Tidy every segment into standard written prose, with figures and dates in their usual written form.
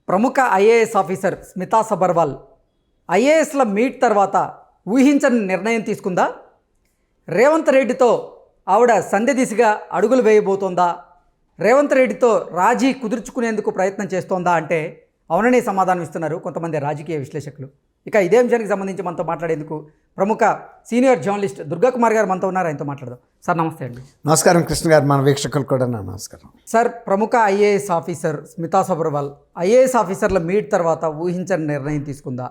ప్రముఖ IAS officer Smita Sabharwal ఐఏఎస్ల meet తర్వాత ఊహించని నిర్ణయం తీసుకుందా? రేవంత్ రెడ్డితో ఆవిడ సంధి దిశగా అడుగులు వేయబోతోందా? రేవంత్ రెడ్డితో రాజీ కుదుర్చుకునేందుకు ప్రయత్నం చేస్తోందా అంటే అవుననే సమాధానం ఇస్తున్నారు కొంతమంది రాజకీయ విశ్లేషకులు. ఇక ఇదే అంశానికి సంబంధించి మనతో మాట్లాడేందుకు ప్రముఖ సీనియర్ జర్నలిస్ట్ దుర్గాకుమార్ గారు మనతో ఉన్నారు. ఆయనతో మాట్లాడదాం. సార్ నమస్తే అండి. నమస్కారం కృష్ణ గారు, మన వీక్షకులు కూడా నమస్కారం. సార్, ప్రముఖ IAS officer Smita Sabharwal IAS ఆఫీసర్ల మీట్ తర్వాత ఊహించని నిర్ణయం తీసుకుందా?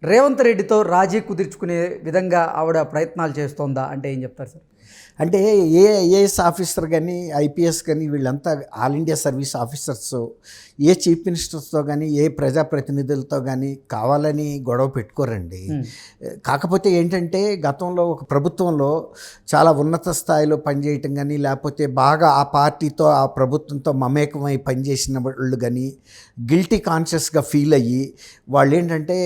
రేవంత్ రెడ్డితో రాజీ కుదుర్చుకునే విధంగా ఆవిడ ప్రయత్నాలు చేస్తోందా అంటే ఏం చెప్తారు సార్? అంటే ఏ ఐఏఎస్ ఆఫీసర్ కానీ ఐపీఎస్ కానీ వీళ్ళంతా ఆల్ ఇండియా సర్వీస్ ఆఫీసర్స్ ఏ చీఫ్ మినిస్టర్స్తో కానీ ఏ ప్రజాప్రతినిధులతో కానీ కావాలని గొడవ పెట్టుకోరండి. కాకపోతే ఏంటంటే గతంలో ఒక ప్రభుత్వంలో చాలా ఉన్నత స్థాయిలో పనిచేయటం కానీ లేకపోతే బాగా ఆ పార్టీతో ఆ ప్రభుత్వంతో మమేకమై పనిచేసిన వాళ్ళు కానీ గిల్టీ కాన్షియస్గా ఫీల్ అయ్యి వాళ్ళు ఏంటంటే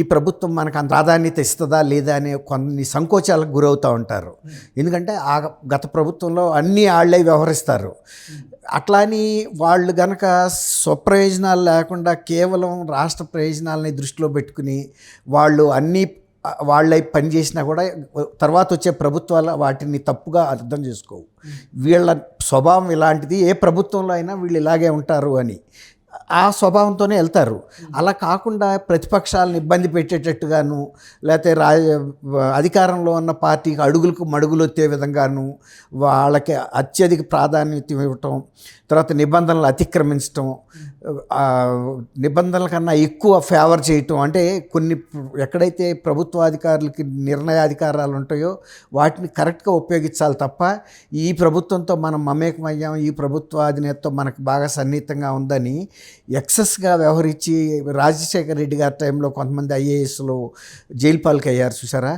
ఈ ప్రభుత్వం మనకు అంత ప్రాధాన్యత ఇస్తుందా లేదా అనే కొన్ని సంకోచాలకు గురవుతూ ఉంటారు. ఎందుకంటే ఆ గత ప్రభుత్వంలో అన్నీ వాళ్ళే వ్యవహరిస్తారు. అట్లాని వాళ్ళు గనక స్వప్రయోజనాలు లేకుండా కేవలం రాష్ట్ర ప్రయోజనాలని దృష్టిలో పెట్టుకుని వాళ్ళు అన్నీ వాళ్ళై పనిచేసినా కూడా తర్వాత వచ్చే ప్రభుత్వాలు వాటిని తప్పుగా అర్థం చేసుకోవు. వీళ్ళ స్వభావం ఇలాంటిది, ఏ ప్రభుత్వంలో అయినా వీళ్ళు ఇలాగే ఉంటారు అని ఆ స్వభావంతోనే వెళ్తారు. అలా కాకుండా ప్రతిపక్షాలను ఇబ్బంది పెట్టేటట్టుగాను లేకపోతే అధికారంలో ఉన్న పార్టీకి అడుగులకు మడుగులు వచ్చే విధంగాను వాళ్ళకి అత్యధిక ప్రాధాన్యత ఇవ్వటం, తర్వాత నిబంధనలు అతిక్రమించటం, నిబంధనల కన్నా ఎక్కువ ఫేవర్ చేయటం. అంటే కొన్ని ఎక్కడైతే ప్రభుత్వాధికారులకి నిర్ణయాధికారాలు ఉంటాయో వాటిని కరెక్ట్గా ఉపయోగించాలి తప్ప ఈ ప్రభుత్వంతో మనం మమేకమయ్యాం, ఈ ప్రభుత్వ అధినేతతో మనకు బాగా సన్నిహితంగా ఉందని ఎక్సెస్గా వ్యవహరించి రాజశేఖర రెడ్డి గారి టైంలో కొంతమంది ఐఏఎస్లు జైలు పాలకి అయ్యారు చూసారా.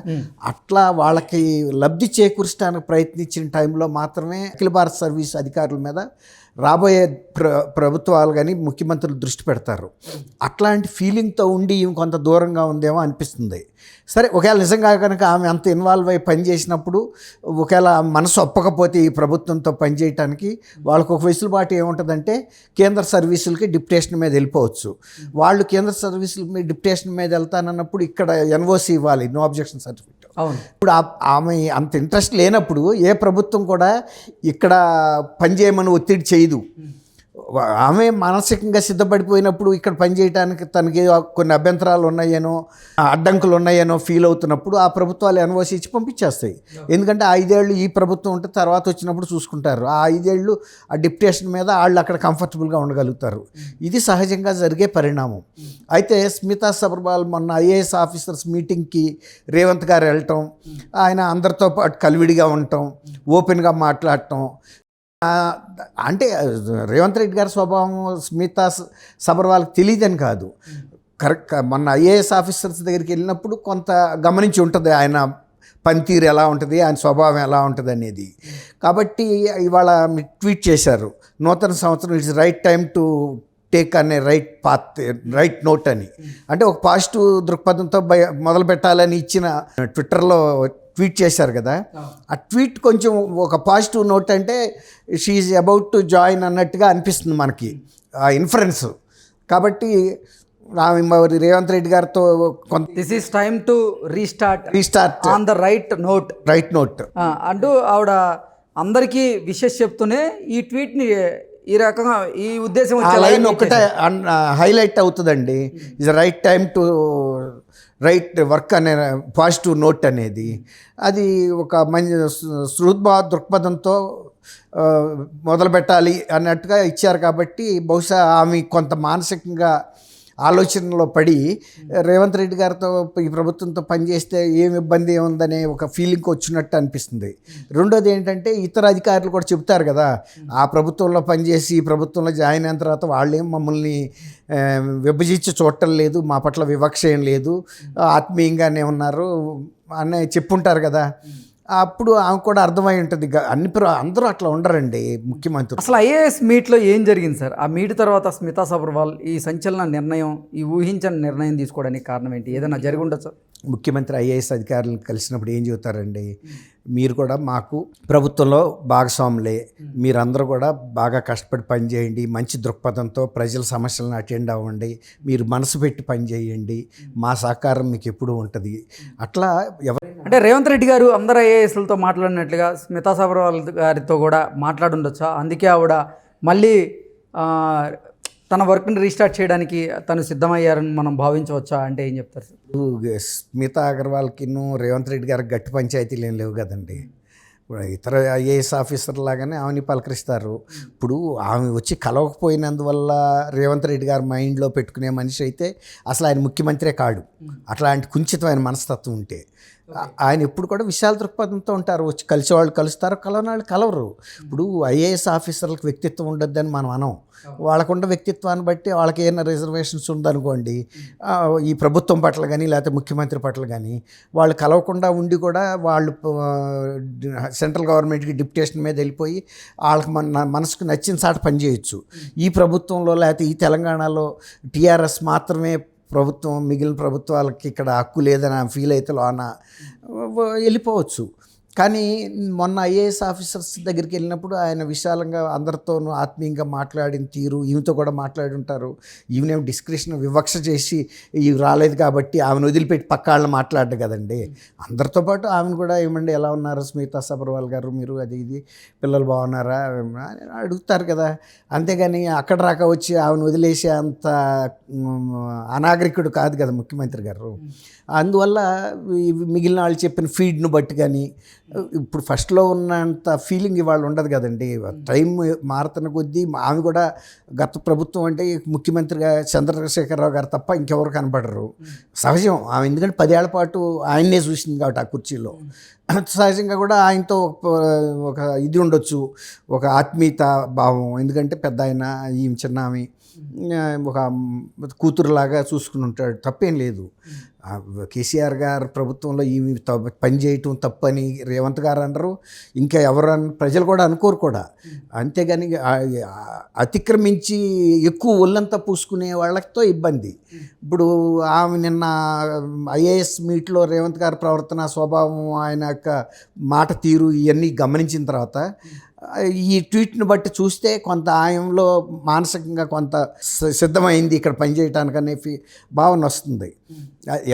అట్లా వాళ్ళకి లబ్ధి చేకూర్చడానికి ప్రయత్నించిన టైంలో మాత్రమే అఖిల భారత సర్వీస్ అధికారుల మీద రాబోయే ప్రభుత్వాలు కానీ ముఖ్యమంత్రులు దృష్టి పెడతారు. అట్లాంటి ఫీలింగ్తో ఉండి కొంత దూరంగా ఉందేమో అనిపిస్తుంది. సరే, ఒకవేళ నిజంగా కనుక ఆమె అంత ఇన్వాల్వ్ అయ్యి పనిచేసినప్పుడు ఒకవేళ మనసు ఒప్పకపోతే ఈ ప్రభుత్వంతో పనిచేయటానికి వాళ్ళకు ఒక వెసులుబాటు ఏముంటుందంటే కేంద్ర సర్వీసులకి డిప్యుటేషన్ మీద వెళ్ళిపోవచ్చు. వాళ్ళు కేంద్ర సర్వీసుల మీద డిప్యుటేషన్ మీద వెళ్తానన్నప్పుడు ఇక్కడ ఎన్ఓసి ఇవ్వాలి, నో అబ్జెక్షన్ సర్టిఫికేట్. ఇప్పుడు ఆమె అంత ఇంట్రెస్ట్ లేనప్పుడు ఏ ప్రభుత్వం కూడా ఇక్కడ పనిచేయమని ఒత్తిడి చేయదు. ఆమె మానసికంగా సిద్ధపడిపోయినప్పుడు ఇక్కడ పనిచేయడానికి తనకి కొన్ని అభ్యంతరాలు ఉన్నాయేనో అడ్డంకులు ఉన్నాయేనో ఫీల్ అవుతున్నప్పుడు ఆ ప్రభుత్వాలు ఎన్ఓసి ఇచ్చి పంపించేస్తాయి. ఎందుకంటే 5 ఏళ్ళు ఈ ప్రభుత్వం ఉంటే తర్వాత వచ్చినప్పుడు చూసుకుంటారు. ఆ 5 ఏళ్ళు ఆ డిప్యుటేషన్ మీద వాళ్ళు అక్కడ కంఫర్టబుల్గా ఉండగలుగుతారు. ఇది సహజంగా జరిగే పరిణామం. అయితే స్మితా సబర్వాల్ మొన్న ఐఏఎస్ ఆఫీసర్స్ మీటింగ్కి రేవంత్ గారు వెళ్ళటం, ఆయన అందరితో పాటు కలివిడిగా ఉండటం, ఓపెన్గా మాట్లాడటం, అంటే రేవంత్ రెడ్డి గారి స్వభావం స్మితా సబర్వాల్కి తెలియదని కాదు. కరెక్ట్, మొన్న ఐఏఎస్ ఆఫీసర్స్ దగ్గరికి వెళ్ళినప్పుడు కొంత గమనించి ఉంటుంది ఆయన పనితీరు ఎలా ఉంటుంది, ఆయన స్వభావం ఎలా ఉంటుంది అనేది. కాబట్టి ఇవాళ ట్వీట్ చేశారు, నూతన సంవత్సరం it's right time to take అనే రైట్ పాత్, రైట్ నోట్ అని. అంటే ఒక పాజిటివ్ దృక్పథంతో మొదలు పెట్టాలని ఇచ్చిన ట్విట్టర్లో ట్వీట్ చేశారు కదా. ఆ ట్వీట్ కొంచెం ఒక పాజిటివ్ నోట్, అంటే she is about to join అన్నట్టుగా అనిపిస్తుంది మనకి ఆ ఇన్ఫరెన్స్. కాబట్టి రేవంత్ రెడ్డి గారితో this is time to restart on the right note అంటూ ఆవిడ అందరికీ విషెస్ చెప్తూనే ఈ ట్వీట్ని ఈ రకంగా ఈ ఉద్దేశం లైన్ ఒకటే హైలైట్ అవుతుందండి. Is right time to right work అనే పాజిటివ్ నోట్ అనేది. అది ఒక మంచి సృద్భావ దృక్పథంతో మొదలు పెట్టాలి అన్నట్టుగా ఇచ్చారు. కాబట్టి బహుశా ఆమె కొంత మానసికంగా ఆలోచనలో పడి రేవంత్ రెడ్డి గారితో ఈ ప్రభుత్వంతో పనిచేస్తే ఏమి ఇబ్బంది ఉందనే ఒక ఫీలింగ్ వచ్చినట్టు అనిపిస్తుంది. రెండోది ఏంటంటే ఇతర అధికారులు కూడా చెప్తారు కదా, ఆ ప్రభుత్వంలో పనిచేసి ఈ ప్రభుత్వంలో జాయిన్ అయిన తర్వాత వాళ్ళేం మమ్మల్ని విభజించి చూడటం లేదు, మా పట్ల వివక్ష ఏం లేదు, ఆత్మీయంగానే ఉన్నారు అని చెప్పుంటారు కదా. అప్పుడు ఆమె కూడా అర్థమై ఉంటుంది. అందరూ అట్లా ఉండరండి ముఖ్యమంత్రులు. అసలు ఐఏఎస్ మీట్లో ఏం జరిగింది సార్? ఆ మీట్ తర్వాత స్మితా సబర్వాల్ ఈ సంచలన నిర్ణయం, ఈ ఊహించని నిర్ణయం తీసుకోవడానికి కారణం ఏంటి? ఏదైనా జరిగి ఉండొచ్చా? ముఖ్యమంత్రి ఐఏఎస్ అధికారులను కలిసినప్పుడు ఏం చెబుతారండి, మీరు కూడా మాకు ప్రభుత్వంలో భాగస్వాములే, మీరందరూ కూడా బాగా కష్టపడి పనిచేయండి, మంచి దృక్పథంతో ప్రజల సమస్యలను అటెండ్ అవ్వండి, మీరు మనసు పెట్టి పనిచేయండి, మా సహకారం మీకు ఎప్పుడూ ఉంటుంది. అట్లా అంటే రేవంత్ రెడ్డి గారు అందరు ఐఏఎస్లతో మాట్లాడినట్లుగా స్మితా సబర్వాల్ గారితో కూడా మాట్లాడుండొచ్చా? అందుకే ఆవిడ మళ్ళీ తన వర్క్ని రీస్టార్ట్ చేయడానికి తను సిద్ధమయ్యారని మనం భావించవచ్చా? అంటే ఏం చెప్తారు సార్? స్మితా అగర్వాల్కి రేవంత్ రెడ్డి గారికి గట్టి పంచాయతీలు ఏం లేవు కదండి. ఇప్పుడు ఇతర ఐఏఎస్ ఆఫీసర్ లాగానే ఆమెని పలకరిస్తారు. ఇప్పుడు ఆమె వచ్చి కలవకపోయినందువల్ల రేవంత్ రెడ్డి గారు మైండ్లో పెట్టుకునే మనిషి అయితే అసలు ఆయన ముఖ్యమంత్రే కాడు. అట్లాంటి కుంచితమైన మనస్తత్వం ఉంటే ఆయన ఎప్పుడు కూడా విశాల దృక్పథంతో ఉంటారు. వచ్చి కలిసే వాళ్ళు కలుస్తారు, కలవని వాళ్ళు కలవరు. ఇప్పుడు ఐఏఎస్ ఆఫీసర్లకు వ్యక్తిత్వం ఉండొద్దని మనం అనం. వాళ్ళకున్న వ్యక్తిత్వాన్ని బట్టి వాళ్ళకి ఏమైనా రిజర్వేషన్స్ ఉందనుకోండి, ఈ ప్రభుత్వం పట్ల కానీ లేకపోతే ముఖ్యమంత్రి పట్ల కానీ వాళ్ళు కలవకుండా ఉండి కూడా వాళ్ళు సెంట్రల్ గవర్నమెంట్కి డిప్యుటేషన్ మీద వెళ్ళిపోయి వాళ్ళకి మనసుకు నచ్చిన సాట పనిచేయచ్చు. ఈ ప్రభుత్వంలో లేకపోతే ఈ తెలంగాణలో టీఆర్ఎస్ మాత్రమే ప్రభుత్వం, మిగిలిన ప్రభుత్వాలకి ఇక్కడ హక్కు లేదని ఫీల్ అయితే లోన వెళ్ళిపోవచ్చు. కానీ మొన్న ఐఏఎస్ ఆఫీసర్స్ దగ్గరికి వెళ్ళినప్పుడు ఆయన విశాలంగా అందరితోనూ ఆత్మీయంగా మాట్లాడిన తీరు, ఈమెతో కూడా మాట్లాడి ఉంటారు. ఈమెనేం డిస్క్రిప్షన్ వివక్ష చేసి ఇవి రాలేదు కాబట్టి ఆమెను వదిలిపెట్టి పక్క వాళ్ళని మాట్లాడ్డు కదండి. అందరితో పాటు ఆమెను కూడా ఏమండి ఎలా ఉన్నారు స్మితా సబర్వాల్ గారు, మీరు అది ఇది పిల్లలు బాగున్నారా అని అడుగుతారు కదా. అంతేగాని అక్కడ రాక వచ్చి ఆమెను వదిలేసే అంత అనాగరికుడు కాదు కదా ముఖ్యమంత్రి గారు. అందువల్ల మిగిలిన వాళ్ళు చెప్పిన ఫీడ్ను బట్టి కానీ ఇప్పుడు ఫస్ట్లో ఉన్నంత ఫీలింగ్ ఇవాళ ఉండదు కదండి. టైం మారుతున్న కొద్దీ ఆమె కూడా గత ప్రభుత్వం అంటే ముఖ్యమంత్రిగా చంద్రశేఖరరావు గారు తప్ప ఇంకెవరు కనపడరు. సహజం ఆమె, ఎందుకంటే 10 ఏళ్ల పాటు ఆయన్నే చూసింది కాబట్టి ఆ కుర్చీలో. సహజంగా కూడా ఆయనతో ఒక ఇది ఉండొచ్చు, ఒక ఆత్మీయత భావం. ఎందుకంటే పెద్ద ఆయన, ఈ చిన్న ఆమె ఒక కూతురులాగా చూసుకుని ఉంటాడు, తప్పేం లేదు. కేసీఆర్ గారు ప్రభుత్వంలో ఈ పని చేయటం తప్పని రేవంత్ గారు అనరు, ఇంకా ఎవరు ప్రజలు కూడా అనుకోరు కూడా. అంతేగాని అతిక్రమించి ఎక్కువ ఒళ్ళంతా పూసుకునే వాళ్ళతో ఇబ్బంది. ఇప్పుడు ఆమె నిన్న ఐఏఎస్ మీట్లో రేవంత్ గారి ప్రవర్తన, స్వభావం, ఆయన యొక్క మాట తీరు ఇవన్నీ గమనించిన తర్వాత ఈ ట్వీట్ని బట్టి చూస్తే కొంత ఆయనలో మానసికంగా కొంత సిద్ధమైంది ఇక్కడ పనిచేయటానికనే భావన వస్తుంది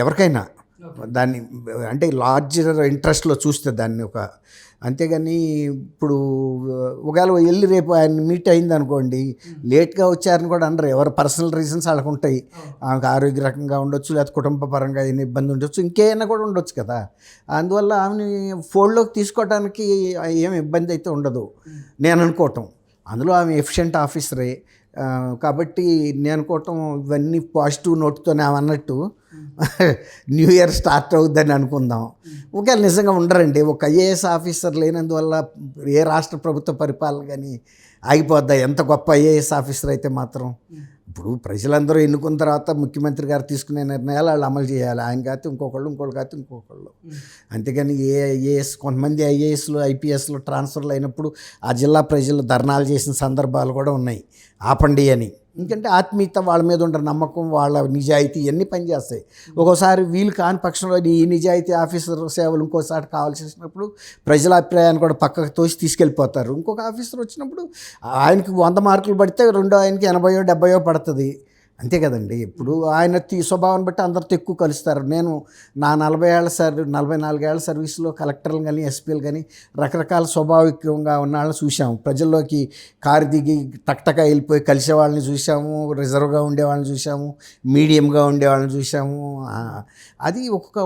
ఎవరికైనా. దాన్ని అంటే లార్జర్ ఇంట్రెస్ట్లో చూస్తే దాన్ని ఒక, అంతేగాని ఇప్పుడు ఒకవేళ వెళ్ళి రేపు ఆయన మీట్ అయింది అనుకోండి, లేట్గా వచ్చారని కూడా అనరు. ఎవరు పర్సనల్ రీజన్స్ వాళ్ళకు ఉంటాయి. ఆమెకు ఆరోగ్య రకంగా ఉండొచ్చు, లేకపోతే కుటుంబ పరంగా ఏమైనా ఇబ్బంది ఉండొచ్చు, ఇంకేమైనా కూడా ఉండొచ్చు కదా. అందువల్ల ఆమెని ఫోల్డ్లోకి తీసుకోవడానికి ఏం ఇబ్బంది అయితే ఉండదు నేను అనుకోవటం. అందులో ఆమె ఎఫిషియెంట్ ఆఫీసరే కాబట్టి నేను అనుకోవటం ఇవన్నీ పాజిటివ్ నోట్తోనే అన్నట్టు న్యూ ఇయర్ స్టార్ట్ అవుద్దని అనుకుందాం. ఒకవేళ నిజంగా ఉండరండి, ఒక ఐఏఎస్ ఆఫీసర్ లేనందువల్ల ఏ రాష్ట్ర ప్రభుత్వ పరిపాలన కానీ ఆగిపోద్దా? ఎంత గొప్ప ఐఏఎస్ ఆఫీసర్ అయితే మాత్రం. ఇప్పుడు ప్రజలందరూ ఎన్నుకున్న తర్వాత ముఖ్యమంత్రి గారు తీసుకునే నిర్ణయాలు వాళ్ళు అమలు చేయాలి. ఆయన కాకపోతే ఇంకొకళ్ళు కాకపోతే ఇంకొకళ్ళు. అంతేగాని ఐఏఎస్ కొంతమంది ఐఏఎస్లు ఐపీఎస్లు ట్రాన్స్ఫర్లు అయినప్పుడు ఆ జిల్లా ప్రజలు ధర్నాలు చేసిన సందర్భాలు కూడా ఉన్నాయి, ఆపండి అని. ఎందుకంటే ఆత్మీయత, వాళ్ళ మీద ఉన్న నమ్మకం, వాళ్ళ నిజాయితీ ఇవన్నీ పనిచేస్తాయి. ఒక్కోసారి వీలు కాని పక్షంలో ఈ నిజాయితీ ఆఫీసర్ సేవలు ఇంకోసారి కావాల్సి వచ్చినప్పుడు ప్రజల అభిప్రాయాన్ని కూడా పక్కకు తోసి తీసుకెళ్ళిపోతారు. ఇంకొక ఆఫీసర్ వచ్చినప్పుడు ఆయనకి 100 మార్కులు పడితే రెండో ఆయనకి 80 70 పడుతుంది. అంతే కదండి. ఇప్పుడు ఆయన స్వభావాన్ని బట్టి అందరితో ఎక్కువ కలుస్తారు. నేను నా 44 ఏళ్ల సర్వీస్లో కలెక్టర్లు కానీ ఎస్పీలు కానీ రకరకాల స్వభావికంగా ఉన్న వాళ్ళని చూసాము. ప్రజల్లోకి కారు దిగి టక్టగా వెళ్ళిపోయి కలిసే వాళ్ళని చూసాము, రిజర్వ్గా ఉండేవాళ్ళని చూసాము, మీడియంగా ఉండేవాళ్ళని చూసాము. అది ఒక్కొక్క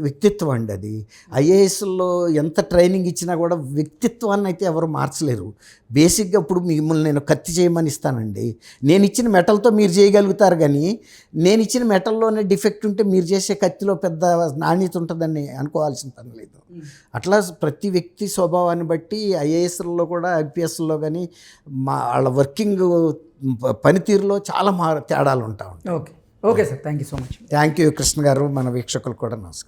వ్యక్తిత్వం అండి. అది ఐఏఎస్లో ఎంత ట్రైనింగ్ ఇచ్చినా కూడా వ్యక్తిత్వాన్ని అయితే ఎవరు మార్చలేరు. బేసిక్గా ఇప్పుడు మిమ్మల్ని నేను కత్తి చేయమని ఇస్తానండి, నేను ఇచ్చిన మెటల్తో మీరు చేయగలుగుతారు, కానీ నేను ఇచ్చిన మెటల్లోనే డిఫెక్ట్ ఉంటే మీరు చేసే కత్తిలో పెద్ద నాణ్యత ఉంటుందని అనుకోవాల్సిన పని లేదు. అట్లా ప్రతి వ్యక్తి స్వభావాన్ని బట్టి ఐఏఎస్లో కూడా ఐపీఎస్లో కానీ వాళ్ళ వర్కింగ్ పనితీరులో చాలా తేడాలు ఉంటాయి. Okay sir, thank you so much. Thank you Krishna గారు, మన వీక్షకులు కూడా నమస్కారం.